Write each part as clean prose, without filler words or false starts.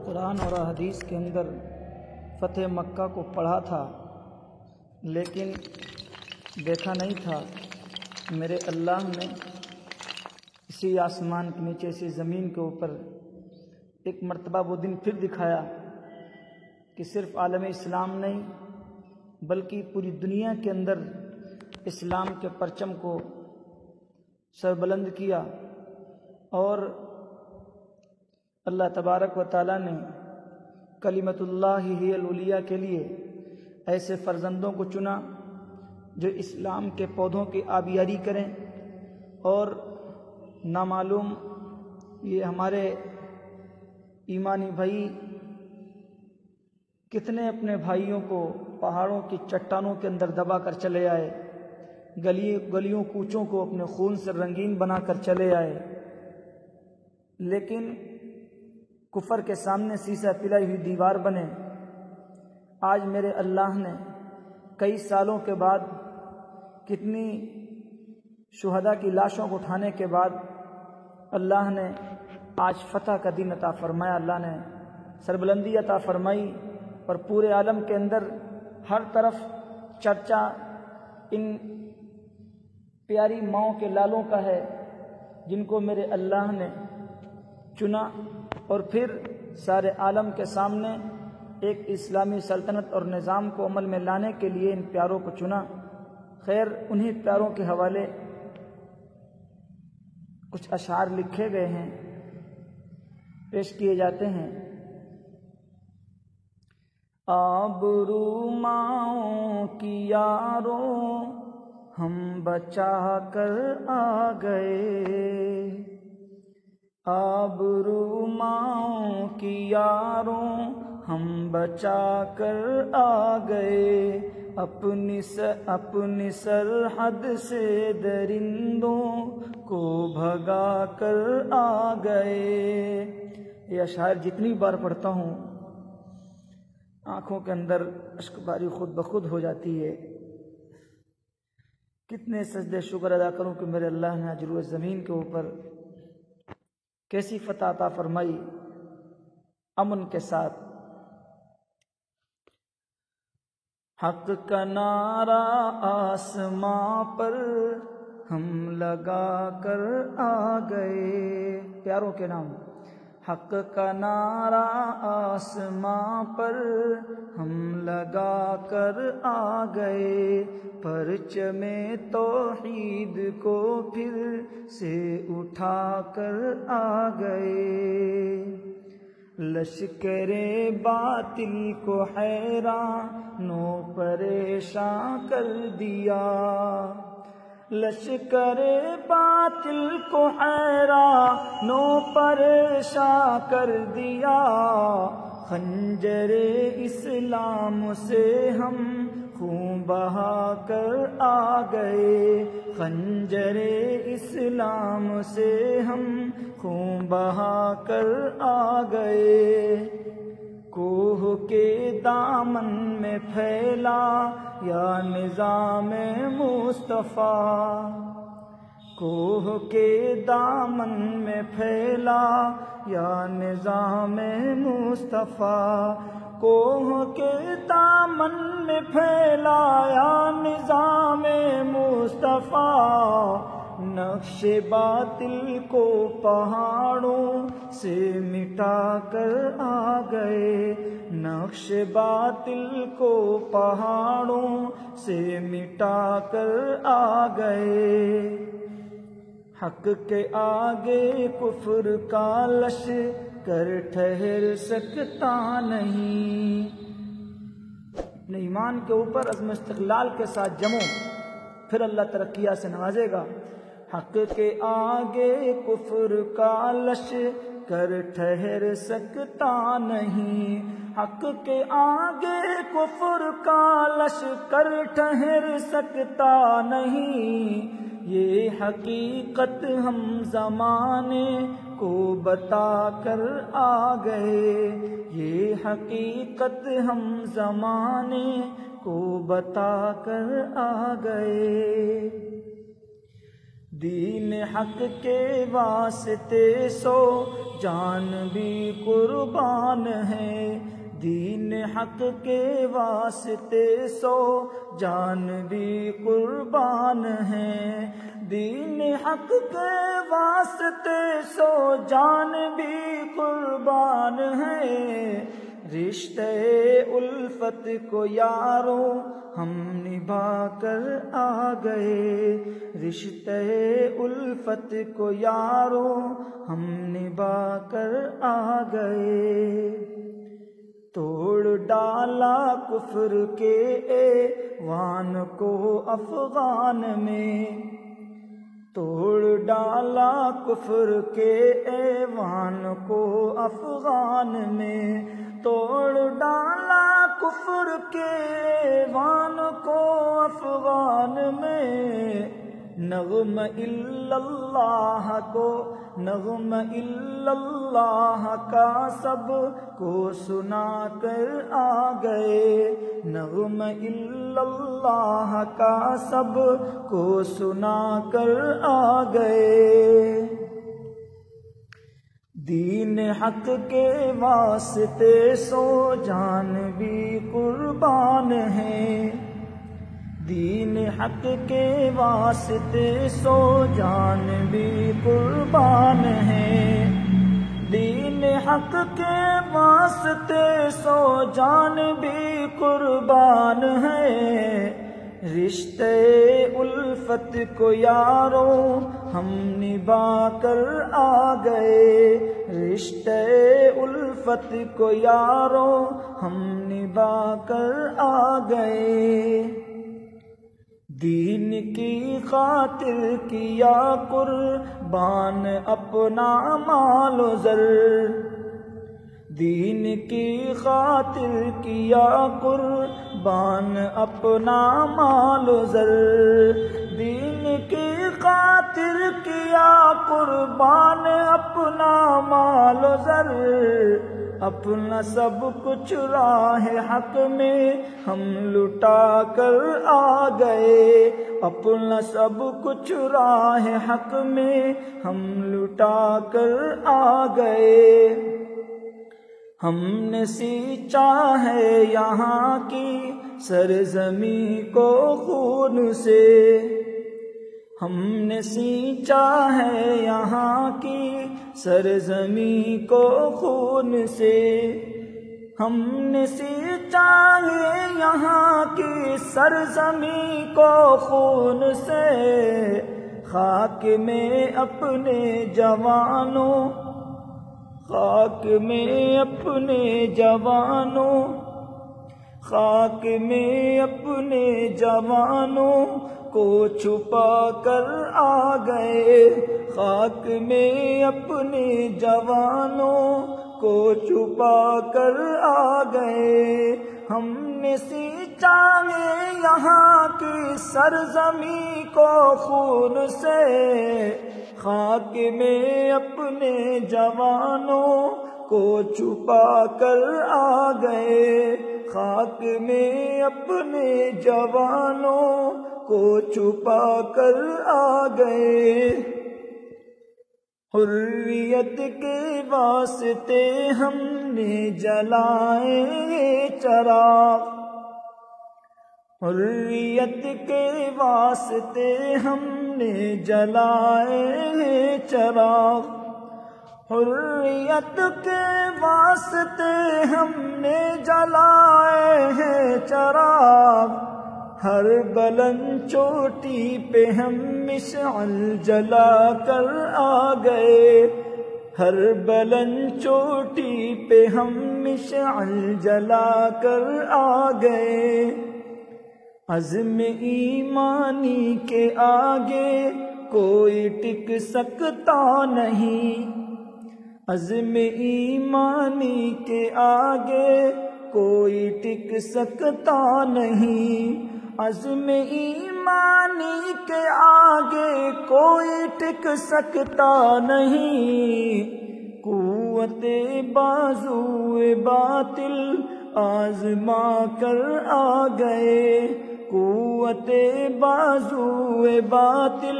قرآن اور حدیث کے اندر فتح مکہ کو پڑھا تھا، لیکن دیکھا نہیں تھا میرے اللہ نے اسی آسمان کے نیچے اسی زمین کے اوپر ایک مرتبہ وہ دن پھر دکھایا کہ صرف عالم اسلام نہیں بلکہ پوری دنیا کے اندر اسلام کے پرچم کو سربلند کیا، اور اللہ تبارک و تعالیٰ نے کلمت اللہ ہی العلیٰ کے لیے ایسے فرزندوں کو چنا جو اسلام کے پودوں کی آبیاری کریں، اور نامعلوم یہ ہمارے ایمانی بھائی کتنے اپنے بھائیوں کو پہاڑوں کی چٹانوں کے اندر دبا کر چلے آئے، گلیوں کوچوں کو اپنے خون سے رنگین بنا کر چلے آئے، لیکن کفر کے سامنے سیسا پلائی ہوئی دیوار بنے۔ آج میرے اللہ نے کئی سالوں کے بعد کتنی شہداء کی لاشوں کو اٹھانے کے بعد اللہ نے آج فتح کا دن عطا فرمایا، اللہ نے سربلندی عطا فرمائی، اور پورے عالم کے اندر ہر طرف چرچا ان پیاری ماؤں کے لالوں کا ہے جن کو میرے اللہ نے چنا، اور پھر سارے عالم کے سامنے ایک اسلامی سلطنت اور نظام کو عمل میں لانے کے لیے ان پیاروں کو چنا۔ خیر، انہی پیاروں کے حوالے کچھ اشعار لکھے گئے ہیں، پیش کیے جاتے ہیں۔ آبرو ماؤں کی یاروں ہم بچا کر آ گئے، آبرو ماؤں کی یاروں ہم بچا کر آ گئے، اپنی سرحد سے درندوں کو بھگا کر آ گئے۔ یہ اشعار جتنی بار پڑھتا ہوں آنکھوں کے اندر اشک باری خود بخود ہو جاتی ہے۔ کتنے سجدے شکر ادا کروں کہ میرے اللہ نے آج روئے زمین کے اوپر کیسی فتح عطا فرمائی امن کے ساتھ۔ حق کا نعرہ آسماں پر ہم لگا کر آ گئے، پیاروں کے نام۔ حق کا نعرہ آسماں پر ہم لگا کر آ گئے، پرچم توحید کو پھر سے اٹھا کر آ گئے، لشکر باطل کو حیران و پریشان کر دیا، لشکر باطل کو حیران و پریشان کر دیا، خنجر اسلام سے ہم خون بہا کر آ گئے، خنجر اسلام سے ہم خون بہا کر آ گئے، کوہ کے دامن میں پھیلا یا نظام مصطفیٰ، کوہ کے دامن میں پھیلا یا نظام مصطفیٰ، کوہ کے دامن میں پھیلا یا نظام مصطفیٰ، نقش باطل کو پہاڑوں سے مٹا کر آ گئے، نقش باطل کو پہاڑوں سے مٹا کر آ گئے، حق کے آگے کفر کا لشکر ٹھہر سکتا نہیں۔ اپنے ایمان کے اوپر عزم استقلال کے ساتھ جمو، پھر اللہ ترقیات سے نوازے گا۔ حق کے آگے کفر کا لشکر ٹھہر سکتا نہیں، حق کے آگے کفر کا لشکر ٹھہر سکتا نہیں، یہ حقیقت ہم زمانے کو بتا کر آ گئے، یہ حقیقت ہم زمانے کو بتا کر آ گئے، دین حق کے واسطے سو جان بھی قربان ہے، دین حق کے واسطے سو جان بھی قربان ہے، دین حق کے واسطے سو جان بھی قربان ہے، رشتے الفت کو یاروں ہم نبھا کر آ گئے، رشتے الفت کو یاروں ہم نبھا کر آ گئے، توڑ ڈالا کفر کے ایوان کو افغان میں، توڑ ڈالا کفر کے ایوان کو افغان میں، توڑ ڈالا کفر کے ایوان کو افغان میں، نغمہ الا اللہ کو، نغمہ الا اللہ کا سب کو سنا کر آ گئے، نغمہ الا اللہ کا سب کو سنا کر آ گئے، دین حق کے واسطے سو جان بھی قربان ہے، دین حق کے واسطے سو جان بھی قربان ہے، دین حق کے واسطے سو جان بھی قربان ہے، رشتے الفت کو یاروں ہم نبھا کر آ گئے، رشتے الفت کو یاروں ہم نبھا کر آ گئے، دین کی خاطر کیا قربان اپنا مال و زر، دین کی خاطر کیا قربان اپنا مال و زر، دین کی خاطر کیا قربان اپنا مال و زر، اپنا سب کچھ راہ حق میں ہم لٹا کر آ گئے، اپنا سب کچھ راہ حق میں ہم لٹا کر آ گئے، ہم نے سینچا ہے یہاں کی سرزمین کو خون سے، ہم نے سینچا ہے یہاں کی سرزمین کو خون سے، ہم نے سینچا ہے یہاں کی سرزمین کو خون سے، خاک میں اپنے جوانوں، خاک میں اپنے جوانوں، خاک میں اپنے جوانوں کو چھپا کر آ گئے، خاک میں اپنے جوانوں کو چھپا کر آ گئے، ہم نے سینچا ہے یہاں کی سرزمین کو خون سے، خاک میں اپنے جوانوں کو چھپا کر آ گئے، خاک میں اپنے جوانوں کو چھپا کر آ گئے، حریت کے واسطے ہم نے جلائے چراغ، حریت کے واسطے ہم نے جلائے چراغ، حریت کے واسطے ہم نے جلائے ہیں چراغ، ہر بلند چوٹی پہ ہم مشعل جلا کر آ گئے، ہر بلند چوٹی پہ ہم مشعل جلا کر آ گئے، عزم ایمانی کے آگے کوئی ٹک سکتا نہیں، عزم ایمانی کے آگے کوئی ٹک سکتا نہیں، عزم ایمانی کے آگے کوئی ٹک سکتا نہیں، قوت بازو باطل آزما کر آ گئے، قوت بازوئے باطل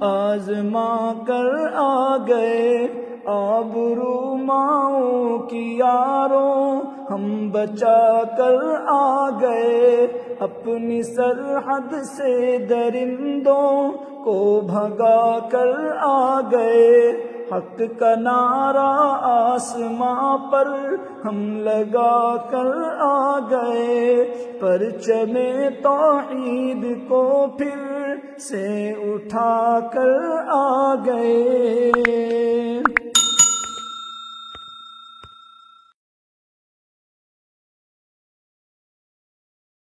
آزما کر آ گئے، آبرو ماؤں کی یاروں ہم بچا کر آ گئے، اپنی سرحد سے درندوں کو بھگا کر آ گئے، حق کا نعرہ آسماں پر ہم لگا کر آ گئے، پرچم توحید کو پھر سے اٹھا کر آ گئے۔